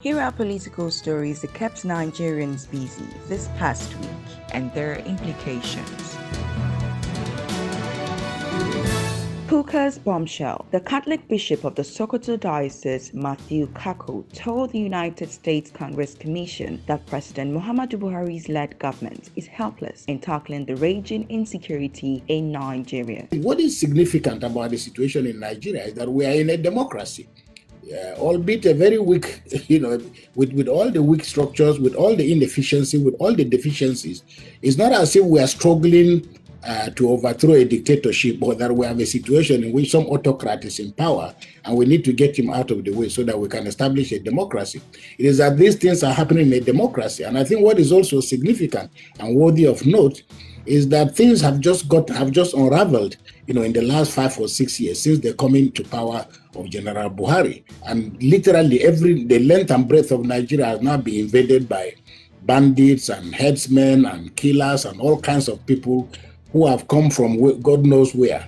Here are political stories that kept Nigerians busy this past week and their implications. Kukah's bombshell. The Catholic Bishop of the Sokoto Diocese, Matthew Kukah, told the United States Congress Commission that President Muhammadu Buhari's led government is helpless in tackling the raging insecurity in Nigeria. What is significant about the situation in Nigeria is that we are in a democracy. Albeit a very weak, with all the weak structures, with all the inefficiency, with all the deficiencies, it's not as if we are struggling to overthrow a dictatorship, or that we have a situation in which some autocrat is in power and we need to get him out of the way so that we can establish a democracy. It is that these things are happening in a democracy. And I think what is also significant and worthy of note is that things have just unraveled, in the last 5 or 6 years since the coming to power of General Buhari. And literally the length and breadth of Nigeria has now been invaded by bandits and headsmen and killers and all kinds of people who have come from God knows where.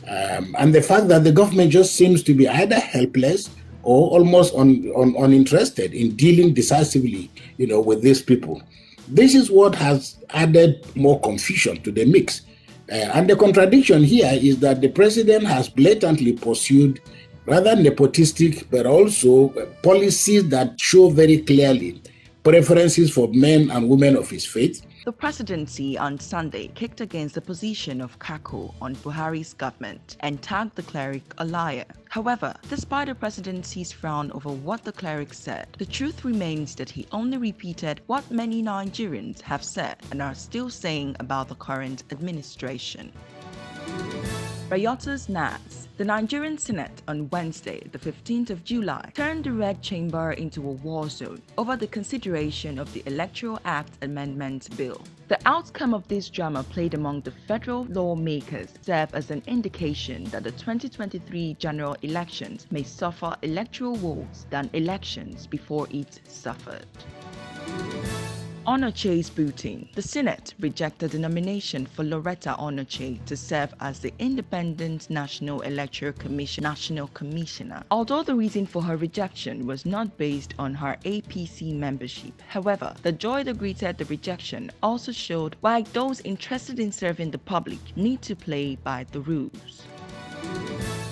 And the fact that the government just seems to be either helpless or almost uninterested in dealing decisively, with these people. This is what has added more confusion to the mix. And the contradiction here is that the president has blatantly pursued rather nepotistic, but also policies that show very clearly preferences for men and women of his faith. The presidency on Sunday kicked against the position of Kukah on Buhari's government and tagged the cleric a liar. However, despite the presidency's frown over what the cleric said, the truth remains that he only repeated what many Nigerians have said and are still saying about the current administration. Riotous NAS. The Nigerian Senate on Wednesday, the 15th of July, turned the Red Chamber into a war zone over the consideration of the Electoral Act Amendment Bill. The outcome of this drama played among the federal lawmakers served as an indication that the 2023 general elections may suffer electoral woes than elections before it suffered. Onoche's booting. The Senate rejected the nomination for Loretta Onoche to serve as the Independent National Electoral Commission National Commissioner. Although the reason for her rejection was not based on her APC membership, however, the joy that greeted the rejection also showed why those interested in serving the public need to play by the rules.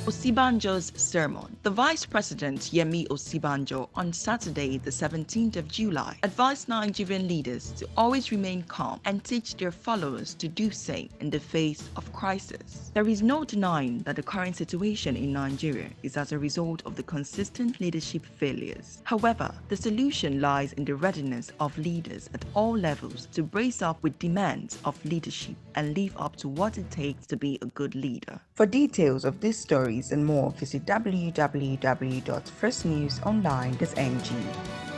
Osibanjo's sermon. The Vice President Yemi Osibanjo on Saturday, the 17th of July, advised Nigerian leaders to always remain calm and teach their followers to do same in the face of crisis. There is no denying that the current situation in Nigeria is as a result of the consistent leadership failures. However, the solution lies in the readiness of leaders at all levels to brace up with demands of leadership and live up to what it takes to be a good leader. For details of this story and more, visit www.firstnewsonline.ng.